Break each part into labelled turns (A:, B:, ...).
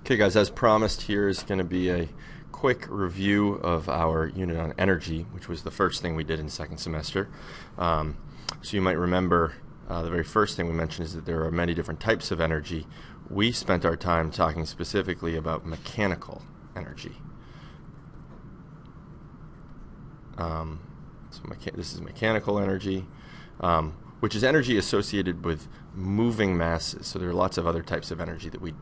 A: Okay, guys, as promised, here is going to be a quick review of our unit on energy, which was the first thing we did in second semester. So you might remember the very first thing we mentioned is that there are many different types of energy. We spent our time talking specifically about mechanical energy. This is mechanical energy, which is energy associated with moving masses. So there are lots of other types of energy that we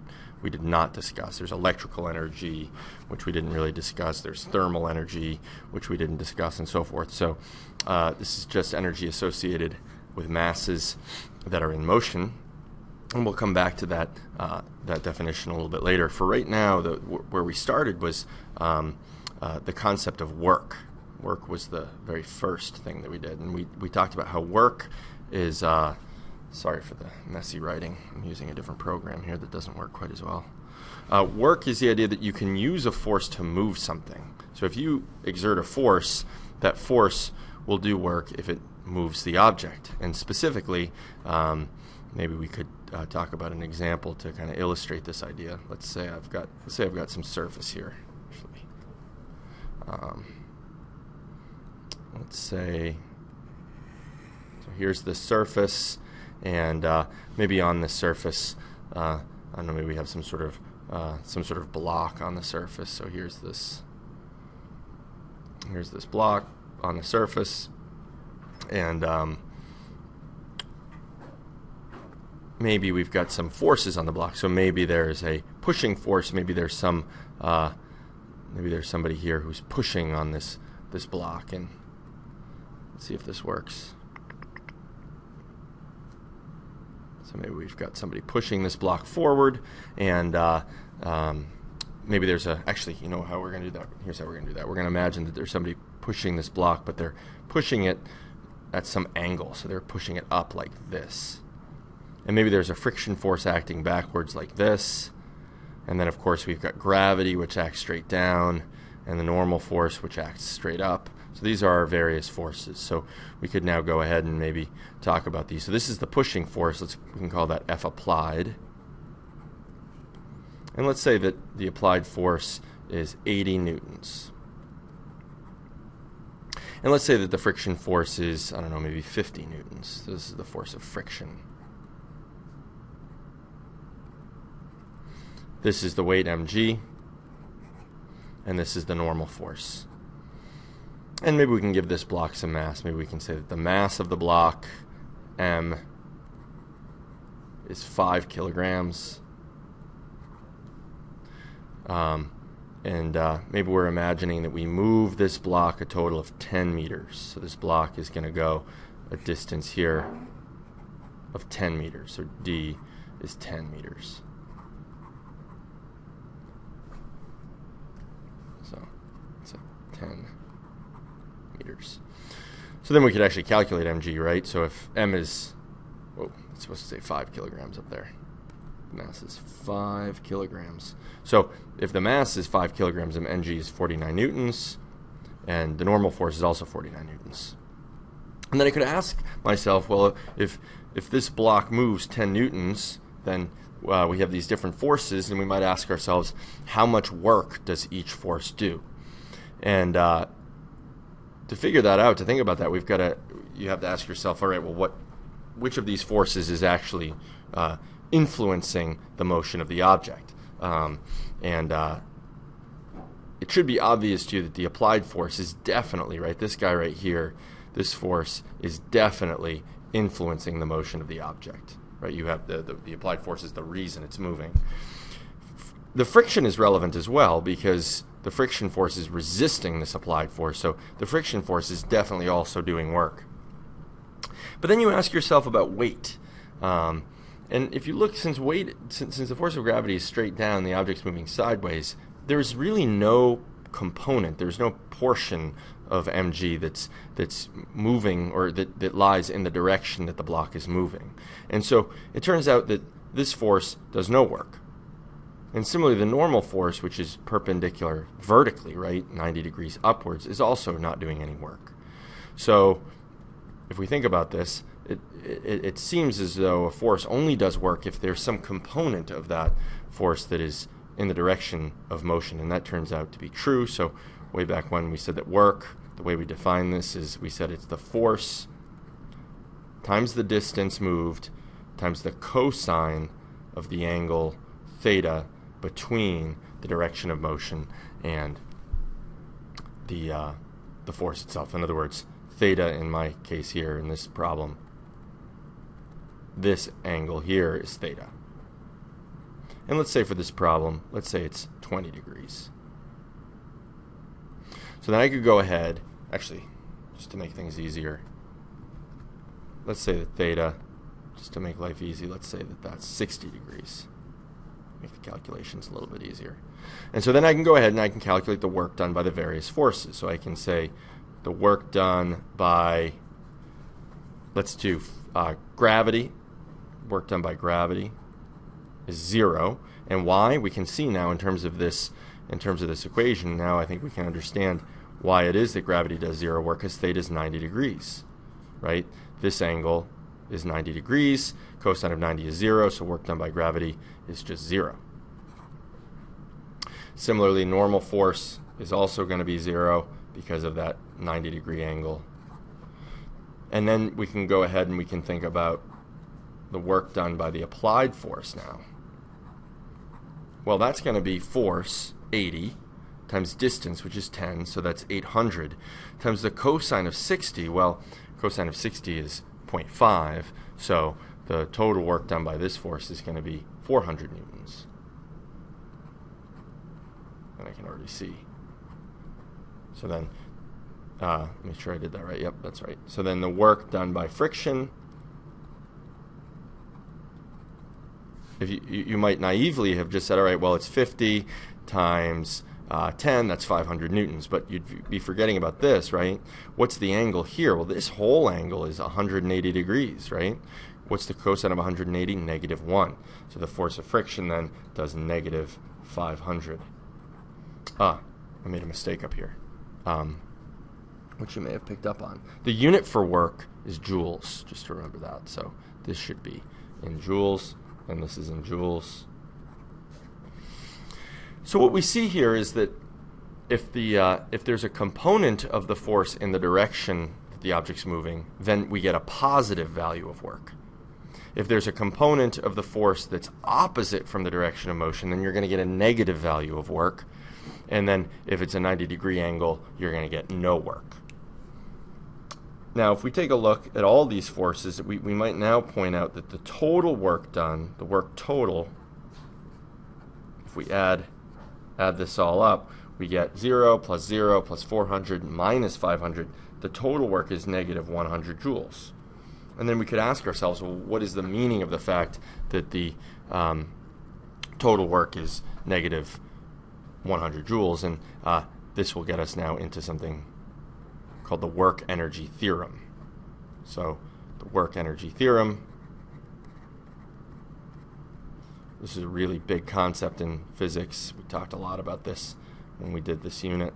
A: did not discuss. There's electrical energy, which we didn't really discuss. There's thermal energy, which we didn't discuss, and so forth. So this is just energy associated with masses that are in motion. And we'll come back to that definition a little bit later. For right now, where we started was the concept of work. Work was the very first thing that we did. And we talked about how work is, sorry for the messy writing. I'm using a different program here that doesn't work quite as well. Work is the idea that you can use a force to move something. So if you exert a force, that force will do work if it moves the object. And specifically, maybe we could talk about an example to kind of illustrate this idea. Let's say I've got some surface here. Let's say, so here's the surface, and maybe on this surface, I don't know, maybe we have some sort of block on the surface. So here's this block on the surface, and maybe we've got some forces on the block. So maybe there's a pushing force. Maybe there's somebody here who's pushing on this block, and let's see if this works. So maybe we've got somebody pushing this block forward, and maybe there's actually, you know how we're going to do that? Here's how we're going to do that. We're going to imagine that there's somebody pushing this block, but they're pushing it at some angle. So they're pushing it up like this. And maybe there's a friction force acting backwards like this. And then, of course, we've got gravity, which acts straight down, and the normal force, which acts straight up. So these are our various forces. So we could now go ahead and maybe talk about these. So this is the pushing force. We can call that F applied. And let's say that the applied force is 80 newtons. And let's say that the friction force is, I don't know, maybe 50 newtons. So this is the force of friction. This is the weight mg, and this is the normal force. And maybe we can give this block some mass. Maybe we can say that the mass of the block, m, is 5 kilograms. Maybe we're imagining that we move this block a total of 10 meters. So this block is going to go a distance here of 10 meters. So d is 10 meters. So it's 10 meters. So then we could actually calculate mg, right? So if m is, it's supposed to say 5 kilograms up there. The mass is 5 kilograms. So if the mass is 5 kilograms and mg is 49 newtons, and the normal force is also 49 newtons. And then I could ask myself, well, if this block moves 10 newtons, then we have these different forces, and we might ask ourselves, how much work does each force do? And to figure that out, to think about that, you have to ask yourself, all right, well, which of these forces is actually influencing the motion of the object? It should be obvious to you that the applied force is definitely, right, this guy right here, this force is definitely influencing the motion of the object. Right, you have the applied force is the reason it's moving. The friction is relevant as well because the friction force is resisting this applied force. So the friction force is definitely also doing work. But then you ask yourself about weight. And if you look, since the force of gravity is straight down, the object's moving sideways, there's really no component, there's no portion of mg that's moving or that lies in the direction that the block is moving. And so it turns out that this force does no work. And similarly, the normal force, which is perpendicular vertically, right, 90 degrees upwards, is also not doing any work. So if we think about this, it seems as though a force only does work if there's some component of that force that is in the direction of motion, and that turns out to be true. So way back when we said that work, the way we define this is we said it's the force times the distance moved times the cosine of the angle theta between the direction of motion and the force itself. In other words, theta in my case here in this problem, this angle here is theta. And let's say for this problem, let's say it's 20 degrees. So then I could go ahead, actually, just to make things easier, let's say that theta, just to make life easy, let's say that that's 60 degrees. Make the calculations a little bit easier. And so then I can go ahead and I can calculate the work done by the various forces. So I can say the work done by, let's do gravity, work done by gravity is 0. And why? We can see now in terms of this equation, now I think we can understand why it is that gravity does 0 work, because theta is 90 degrees, right? This angle is 90 degrees, cosine of 90 is 0, so work done by gravity is just 0. Similarly, normal force is also going to be 0 because of that 90 degree angle. And then we can go ahead and we can think about the work done by the applied force now. Well, that's going to be force, 80, times distance, which is 10, so that's 800, times the cosine of 60. Well, cosine of 60 is 0.5, so the total work done by this force is going to be 400 newtons. And I can already see. So then, make sure I did that right. Yep, that's right. So then the work done by friction, if you might naively have just said, all right, well, it's 50 times 10, that's 500 newtons. But you'd be forgetting about this, right? What's the angle here? Well, this whole angle is 180 degrees, right? What's the cosine of 180? Negative 1. So the force of friction then does negative 500. I made a mistake up here, which you may have picked up on. The unit for work is joules, just to remember that. So this should be in joules, and this is in joules. So what we see here is that if there's a component of the force in the direction that the object's moving, then we get a positive value of work. If there's a component of the force that's opposite from the direction of motion, then you're going to get a negative value of work. And then if it's a 90-degree angle, you're going to get no work. Now, if we take a look at all these forces, we might now point out that the total work done, the work total, if we add this all up, we get 0 plus 0 plus 400 minus 500. The total work is negative 100 joules. And then we could ask ourselves, well, what is the meaning of the fact that the total work is negative 100 joules? And this will get us now into something called the work energy theorem. So the work energy theorem, this is a really big concept in physics. We talked a lot about this when we did this unit.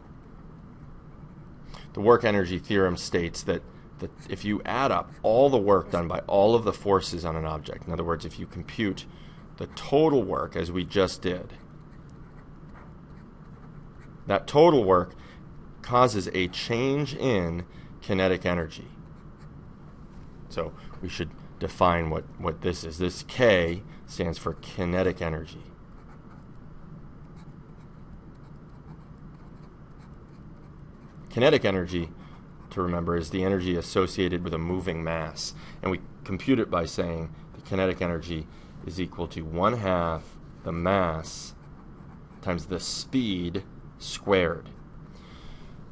A: The work energy theorem states that if you add up all the work done by all of the forces on an object, in other words, if you compute the total work as we just did, that total work causes a change in kinetic energy. So we should define what this is. This K stands for kinetic energy. Kinetic energy, to remember, is the energy associated with a moving mass. And we compute it by saying the kinetic energy is equal to 1/2 the mass times the speed squared.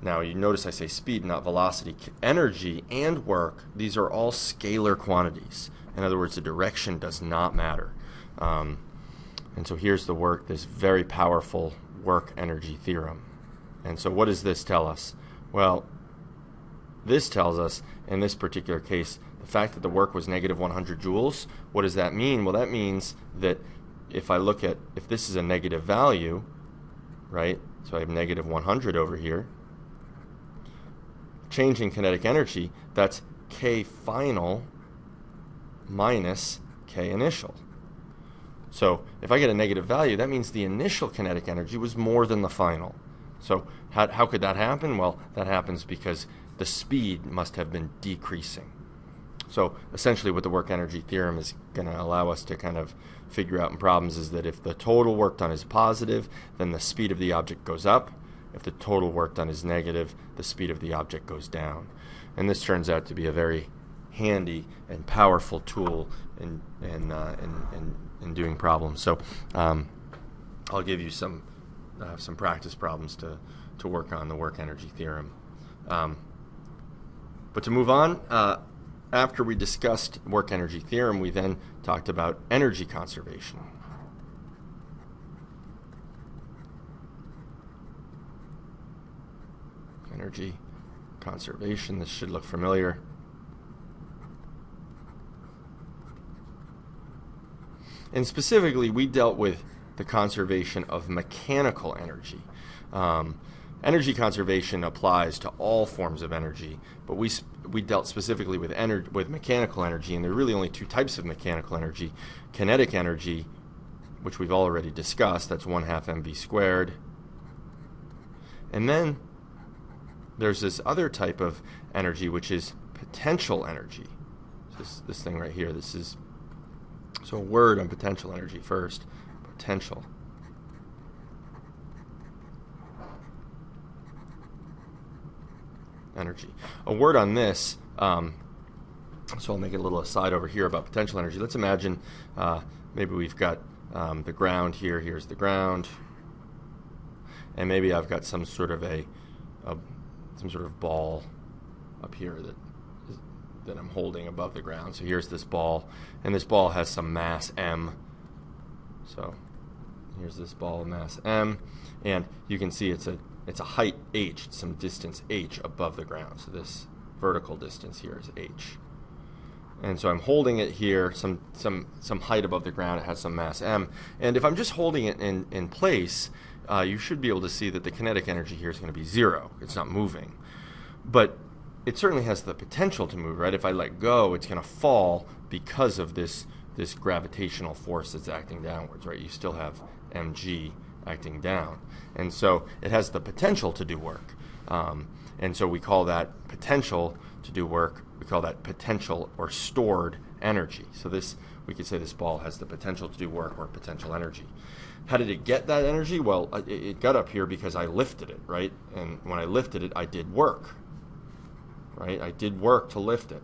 A: Now, you notice I say speed, not velocity. Energy and work, these are all scalar quantities. In other words, the direction does not matter. And so here's the work, this very powerful work energy theorem. And so what does this tell us? Well, this tells us, in this particular case, the fact that the work was negative 100 joules. What does that mean? Well, that means that if I look at, if this is a negative value, right, so I have negative 100 over here, change in kinetic energy, that's K final minus K initial. So if I get a negative value, that means the initial kinetic energy was more than the final. So how could that happen? Well, that happens because the speed must have been decreasing. So essentially what the work energy theorem is going to allow us to kind of figure out in problems is that if the total work done is positive, then the speed of the object goes up. If the total work done is negative, the speed of the object goes down. And this turns out to be a very handy and powerful tool in doing problems. So I'll give you some practice problems to work on the work energy theorem. But to move on, after we discussed work energy theorem, we then talked about energy conservation. Energy conservation, this should look familiar. And specifically, we dealt with the conservation of mechanical energy. Energy conservation applies to all forms of energy, but we dealt specifically with mechanical energy, and there are really only two types of mechanical energy. Kinetic energy, which we've already discussed, that's 1/2 mv squared. And then there's this other type of energy, which is potential energy. This thing right here, so a word on potential energy first. Potential. Energy. A word on this, so I'll make a little aside over here about potential energy. Let's imagine maybe we've got the ground here, here's the ground, and maybe I've got some sort of ball up here that I'm holding above the ground. So here's this ball, and this ball has some mass m. So here's this ball, mass m, and you can see it's a height h, it's some distance h above the ground. So this vertical distance here is h. And so I'm holding it here, some height above the ground. It has some mass m. And if I'm just holding it in place, you should be able to see that the kinetic energy here is going to be 0. It's not moving. But it certainly has the potential to move, right? If I let go, it's going to fall because of this gravitational force that's acting downwards, right? You still have mg acting down. And so it has the potential to do work. And so we call that potential to do work. We call that potential or stored energy. So we could say this ball has the potential to do work, or potential energy. How did it get that energy? Well, it got up here because I lifted it, right? And when I lifted it, I did work, right? I did work to lift it,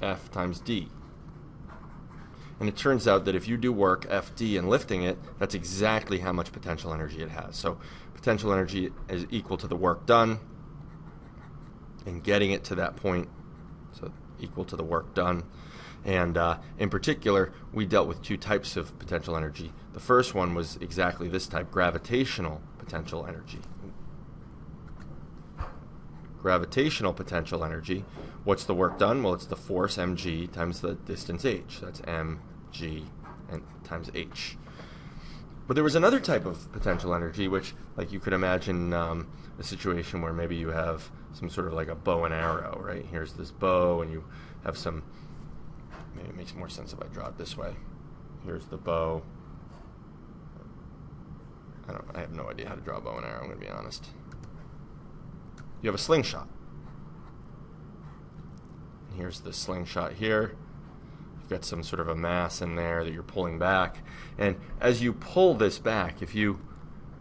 A: F times D. And it turns out that if you do work, FD, and lifting it, that's exactly how much potential energy it has. So potential energy is equal to the work done, and getting it to that point, so equal to the work done. And in particular, we dealt with two types of potential energy. The first one was exactly this type, gravitational potential energy. Gravitational potential energy, what's the work done? Well, it's the force mg times the distance h. That's mg and times h. But there was another type of potential energy, which, like, you could imagine a situation where maybe you have some sort of like a bow and arrow, right? Here's this bow, and you have some, maybe it makes more sense if I draw it this way. Here's the bow. I have no idea how to draw a bow and arrow, I'm going to be honest. You have a slingshot. And here's the slingshot here. You've got some sort of a mass in there that you're pulling back. And as you pull this back, if you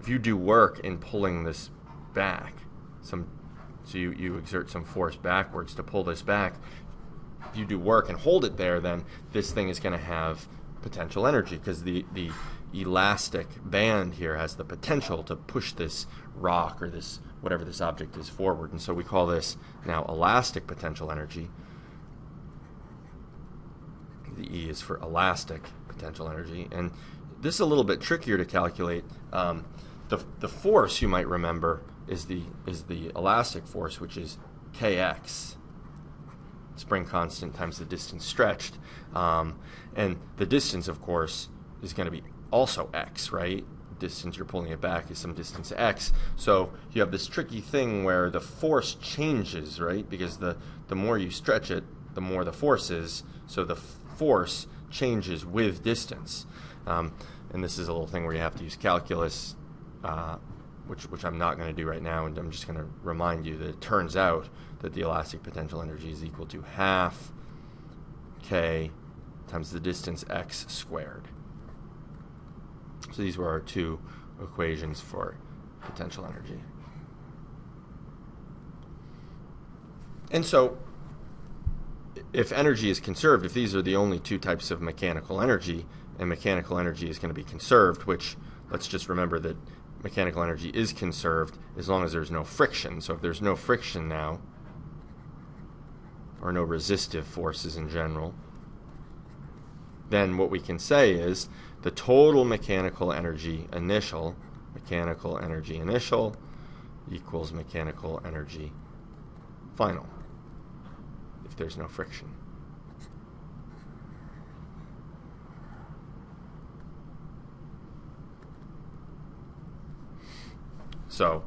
A: do work in pulling this back, so you exert some force backwards to pull this back, if you do work and hold it there, then this thing is going to have potential energy, because the elastic band here has the potential to push this rock or this whatever this object is forward. And so we call this now elastic potential energy. The E is for elastic potential energy. And this is a little bit trickier to calculate. The force, you might remember, is the elastic force, which is kx, spring constant times the distance stretched. And the distance, of course, is going to be also x, right? Distance you're pulling it back is some distance x. So you have this tricky thing where the force changes, right? Because the more you stretch it, the more the force is. So the force changes with distance. and this is a little thing where you have to use calculus, which I'm not going to do right now, and I'm just going to remind you that it turns out that the elastic potential energy is equal to half k times the distance x squared. So these were our two equations for potential energy. And so if energy is conserved, if these are the only two types of mechanical energy, and mechanical energy is going to be conserved, which let's just remember that mechanical energy is conserved as long as there's no friction. So if there's no friction now, or no resistive forces in general, then what we can say is the total mechanical energy initial equals mechanical energy final, if there's no friction. So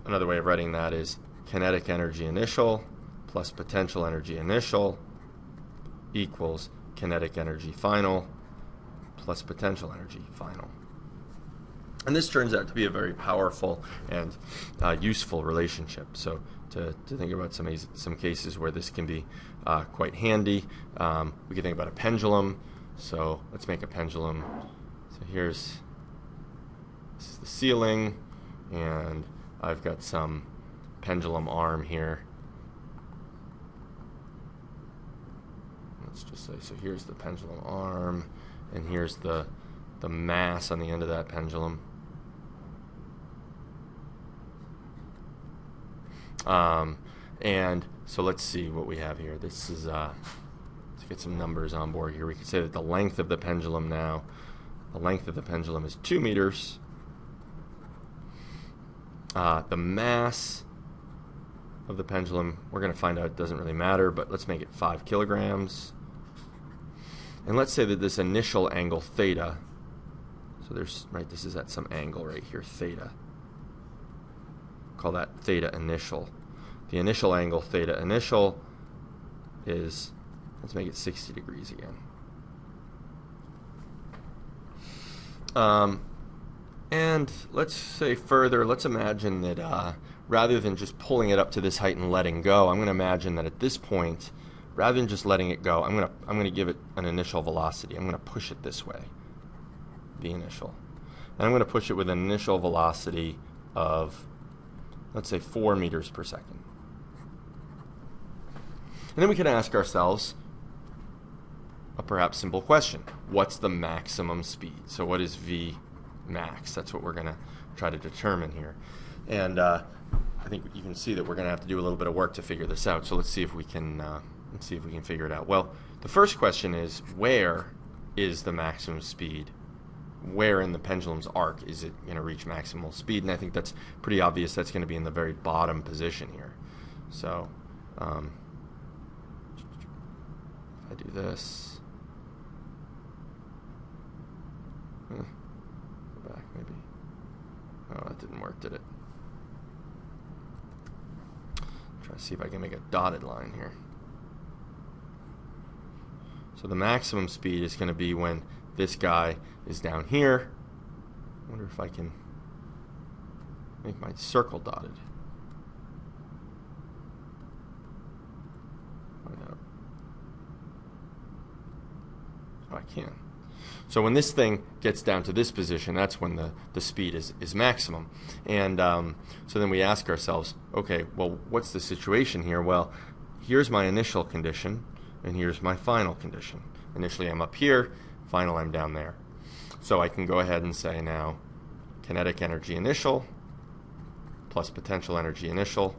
A: another way of writing that is kinetic energy initial plus potential energy initial equals kinetic energy final plus potential energy final. And this turns out to be a very powerful and useful relationship. So to think about some cases where this can be quite handy, we can think about a pendulum. So let's make a pendulum. So this is the ceiling, and I've got some pendulum arm here. Let's just say, so here's the pendulum arm, and here's the mass on the end of that pendulum. And so let's see what we have here. This is, let's get some numbers on board here. We could say that the length of the pendulum is 2 meters. The mass of the pendulum, we're going to find out it doesn't really matter, but let's make it 5 kilograms. And let's say that this initial angle theta, so this is at some angle right here, theta. Call that theta initial. The initial angle theta initial is, let's make it 60 degrees again. And let's say further, let's imagine that rather than just pulling it up to this height and letting go, I'm going to imagine that at this point, rather than just letting it go, I'm going to give it an initial velocity. I'm going to push it this way, the initial. And I'm going to push it with an initial velocity of, let's say, 4 meters per second. And then we can ask ourselves a perhaps simple question. What's the maximum speed? So what is V max? That's what we're going to try to determine here. And I think you can see that we're going to have to do a little bit of work to figure this out. So let's see if we can figure it out. Well, the first question is, where is the maximum speed? Where in the pendulum's arc is it going to reach maximal speed? And I think that's pretty obvious. That's going to be in the very bottom position here. So if I do this, go back maybe. Oh, that didn't work, did it? Try to see if I can make a dotted line here. So the maximum speed is going to be when this guy is down here. I wonder if I can make my circle dotted. Find out. Oh, I can. So when this thing gets down to this position, that's when the speed is maximum. And so then we ask ourselves, okay, well, what's the situation here? Well, here's my initial condition, and here's my final condition. Initially I'm up here, final I'm down there. So I can go ahead and say now kinetic energy initial plus potential energy initial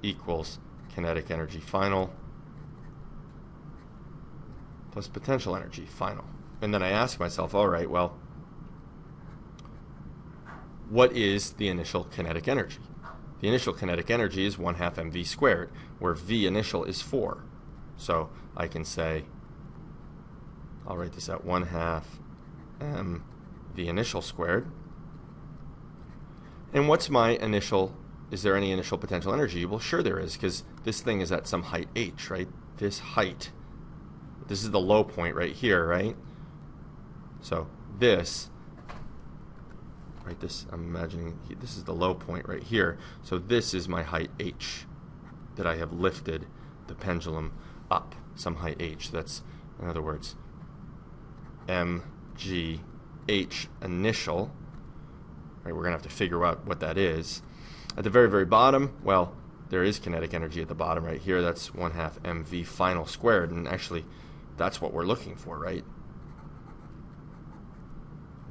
A: equals kinetic energy final plus potential energy final. And then I ask myself, all right, well, what is the initial kinetic energy? The initial kinetic energy is 1/2 mv squared, where V initial is 4. So I can say, I'll write this at 1/2 mv initial squared. And what's my initial, is there any initial potential energy? Well, sure there is, because this thing is at some height h, right? This height, this is the low point right here, right? So this right? I'm imagining this is the low point right here. So this is my height h that I have lifted the pendulum up, some height h. That's, in other words, mgh initial. Right, we're going to have to figure out what that is. At the very, very bottom, well, there is kinetic energy at the bottom right here. That's 1/2 mv final squared, and actually that's what we're looking for, right?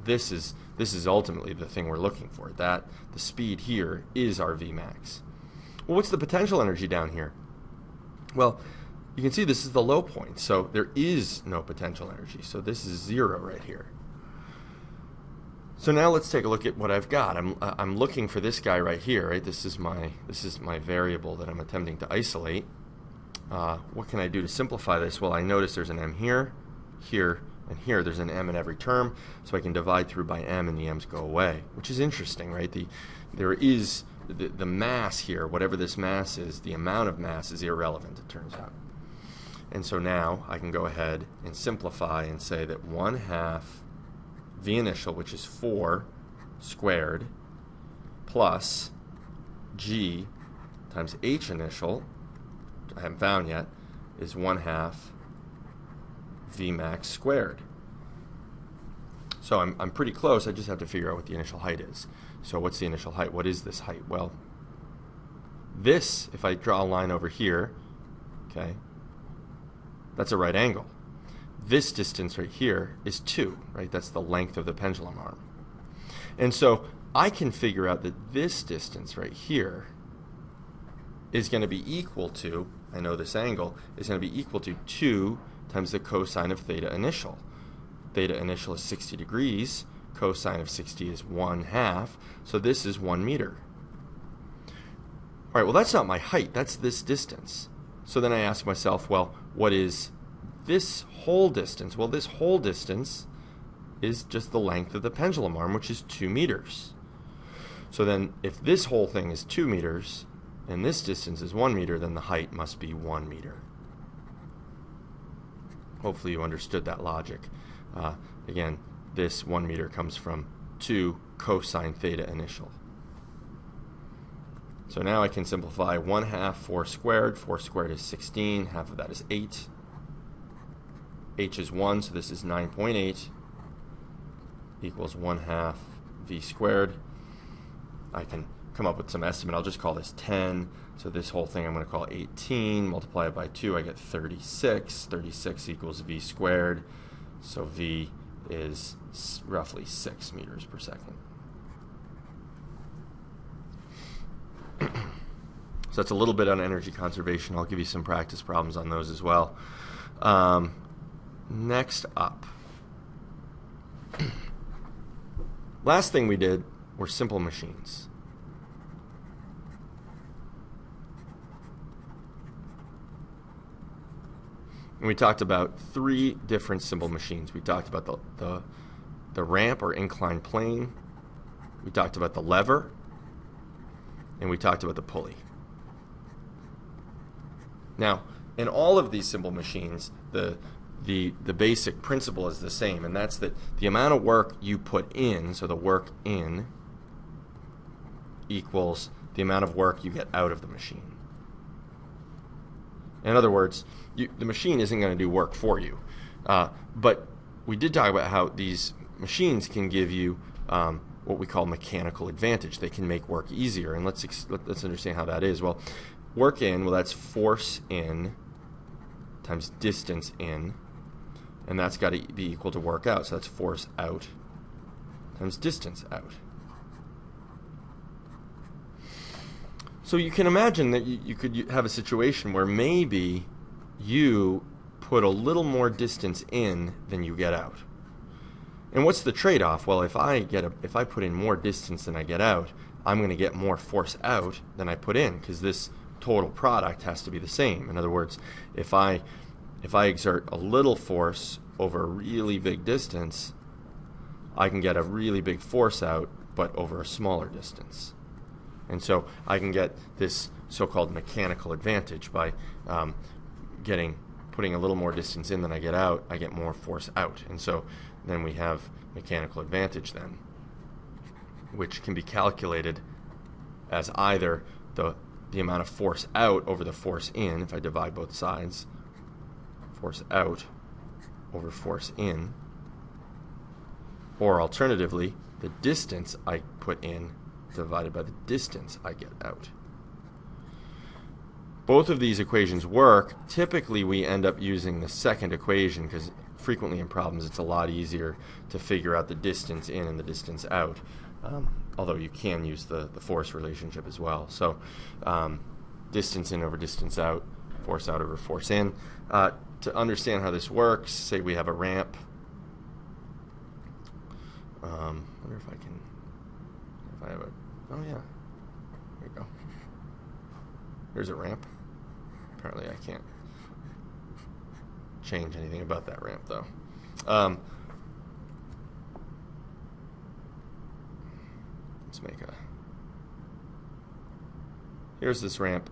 A: This is ultimately the thing we're looking for. That the speed here is our Vmax. Well, what's the potential energy down here? Well, you can see this is the low point, so there is no potential energy. So this is 0 right here. So now let's take a look at what I've got. I'm looking for this guy right here, right? This is my variable that I'm attempting to isolate. What can I do to simplify this? Well, I notice there's an m here, here, and here. There's an m in every term, so I can divide through by m and the m's go away, which is interesting, right? There is the mass here, whatever this mass is, the amount of mass is irrelevant, it turns out. And so now I can go ahead and simplify and say that 1/2 V initial, which is 4 squared, plus G times H initial, which I haven't found yet, is 1/2 Vmax squared. So I'm pretty close. I just have to figure out what the initial height is. So what's the initial height? What is this height? Well, this, if I draw a line over here, okay, that's a right angle. This distance right here is 2, right? That's the length of the pendulum arm. And so I can figure out that this distance right here is going to be equal to, I know this angle, is going to be equal to 2 times the cosine of theta initial. Theta initial is 60 degrees. Cosine of 60 is 1/2. So this is 1 meter. All right, well, that's not my height. That's this distance. So then I ask myself, well, what is this whole distance? Well, this whole distance is just the length of the pendulum arm, which is 2 meters. So then if this whole thing is 2 meters and this distance is 1 meter, then the height must be 1 meter. Hopefully you understood that logic. Again, this 1 meter comes from 2 cosine theta initial. So now I can simplify 1/2 4 squared. 4 squared is 16. Half of that is 8. H is 1, so this is 9.8 equals 1/2 V squared. I can come up with some estimate. I'll just call this 10. So this whole thing I'm going to call 18. Multiply it by 2, I get 36. 36 equals V squared. So V is roughly 6 meters per second. So that's a little bit on energy conservation. I'll give you some practice problems on those as well. Next up, last thing we did were simple machines. And we talked about 3 different simple machines. We talked about the ramp or inclined plane. We talked about the lever. And we talked about the pulley. Now, in all of these simple machines, the basic principle is the same, and that's that the amount of work you put in, so the work in, equals the amount of work you get out of the machine. In other words, the machine isn't going to do work for you. But we did talk about how these machines can give you what we call mechanical advantage. They can make work easier, and let's understand how that is. Well, work in, well, that's force in times distance in, and that's got to be equal to work out. So that's force out times distance out. So you can imagine that you could have a situation where maybe you put a little more distance in than you get out. And what's the trade-off? Well, if I put in more distance than I get out, I'm going to get more force out than I put in, because this total product has to be the same. In other words, if I exert a little force over a really big distance, I can get a really big force out, but over a smaller distance. And so I can get this so-called mechanical advantage by putting a little more distance in than I get out. I get more force out, and so then we have mechanical advantage then. which can be calculated as either the amount of force out over the force in, if I divide both sides, force out over force in, or alternatively, the distance I put in divided by the distance I get out. Both of these equations work. Typically, we end up using the second equation because frequently in problems it's a lot easier to figure out the distance in and the distance out, although you can use the force relationship as well. So distance in over distance out, force out over force in. To understand how this works, say we have a ramp. Wonder if I can, if I have a, oh yeah, there you go. There's a ramp. Apparently I can't change anything about that ramp though. Let's make a, here's this ramp.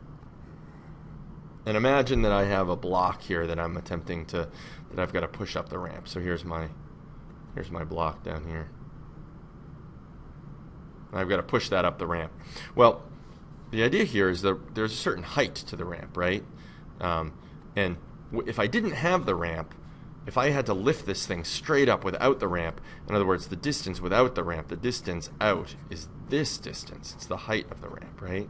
A: And imagine that I have a block here that I'm attempting to, that I've got to push up the ramp. So here's my block down here. And I've got to push that up the ramp. Well, the idea here is that there's a certain height to the ramp, right? And if I didn't have the ramp, if I had to lift this thing straight up without the ramp, in other words, the distance without the ramp, the distance out is this distance. It's the height of the ramp, right?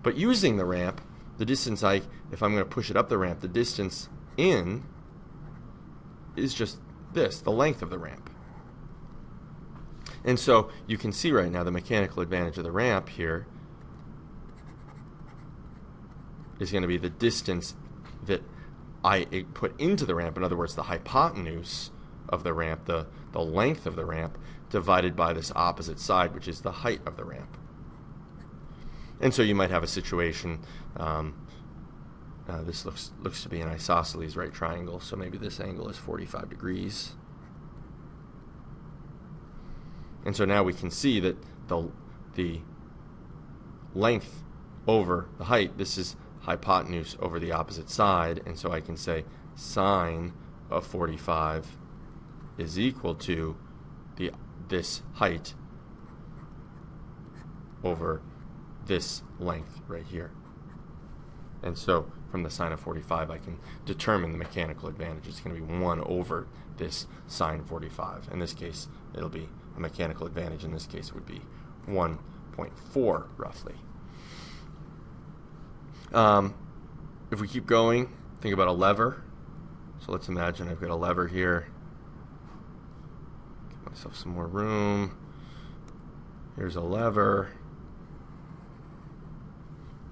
A: But using the ramp, the distance if I'm going to push it up the ramp, the distance in is just this, the length of the ramp. And so you can see right now the mechanical advantage of the ramp here is going to be the distance that I put into the ramp, in other words, the hypotenuse of the ramp, the length of the ramp, divided by this opposite side, which is the height of the ramp. And so you might have a situation, this looks to be an isosceles right triangle, so maybe this angle is 45 degrees. And so now we can see that the length over the height, this is hypotenuse over the opposite side, and so I can say sine of 45 is equal to this height over this length right here. And so from the sine of 45 I can determine the mechanical advantage. It's going to be 1 over this sine 45. In this case it'll be a mechanical advantage. In this case it would be 1.4 roughly. If we keep going, think about a lever. So let's imagine I've got a lever here. Give myself some more room. Here's a lever.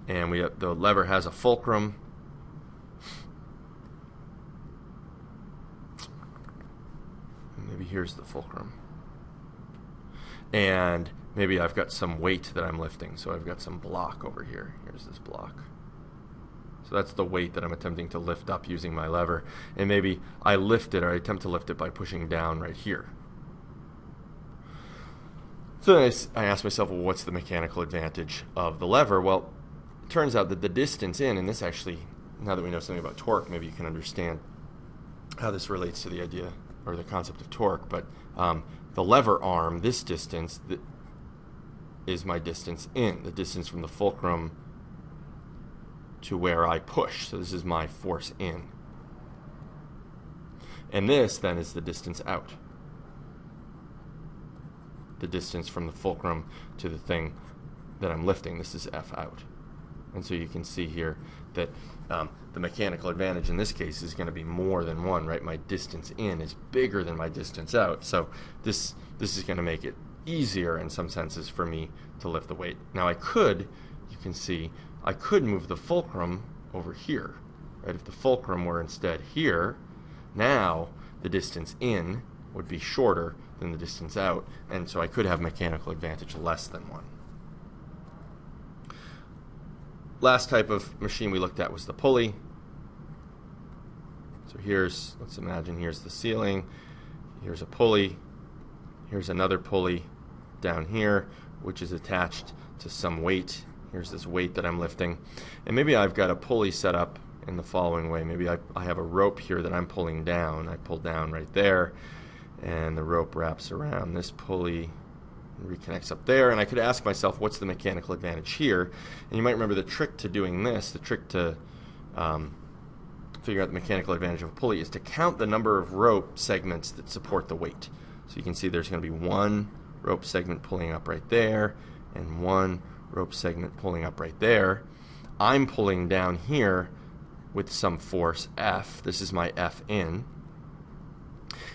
A: And the lever has a fulcrum. And maybe here's the fulcrum. And maybe I've got some weight that I'm lifting. So I've got some block over here. Here's this block. So that's the weight that I'm attempting to lift up using my lever. And maybe I lift it, or I attempt to lift it by pushing down right here. So then I ask myself, well, what's the mechanical advantage of the lever? Well, it turns out that the distance in, and this actually, now that we know something about torque, maybe you can understand how this relates to the idea or the concept of torque. But the lever arm, this distance, is my distance in, the distance from the fulcrum to where I push. So this is my force in. And this then is the distance out. The distance from the fulcrum to the thing that I'm lifting. This is F out. And so you can see here that the mechanical advantage in this case is going to be more than 1, right? My distance in is bigger than my distance out. So this is going to make it easier in some senses for me to lift the weight. Now you can see, I could move the fulcrum over here, right? If the fulcrum were instead here, now the distance in would be shorter than the distance out, and so I could have mechanical advantage less than 1. Last type of machine we looked at was the pulley. So let's imagine here's the ceiling, here's a pulley, here's another pulley down here, which is attached to some weight. Here's this weight that I'm lifting. And maybe I've got a pulley set up in the following way. Maybe I have a rope here that I'm pulling down. I pull down right there, and the rope wraps around this pulley reconnects up there, and I could ask myself, what's the mechanical advantage here? And you might remember the trick to doing this, the trick to figure out the mechanical advantage of a pulley is to count the number of rope segments that support the weight. So you can see there's going to be one rope segment pulling up right there, and one rope segment pulling up right there. I'm pulling down here with some force F. This is my F in.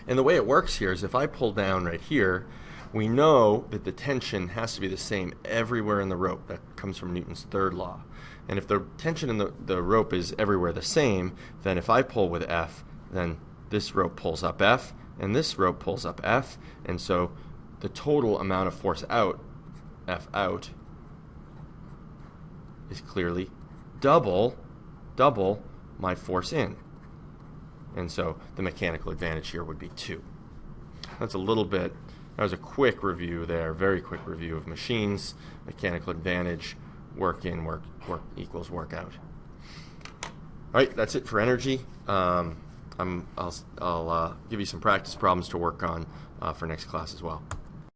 A: And the way it works here is if I pull down right here, we know that the tension has to be the same everywhere in the rope. That comes from Newton's third law. And if the tension in the rope is everywhere the same, then if I pull with F, then this rope pulls up F, and this rope pulls up F, and so the total amount of force out, F out, is clearly double my force in. And so the mechanical advantage here would be 2. That's a little bit, that was a quick review there, very quick review of machines, mechanical advantage, work in, work equals work out. All right, that's it for energy. I'll give you some practice problems to work on for next class as well.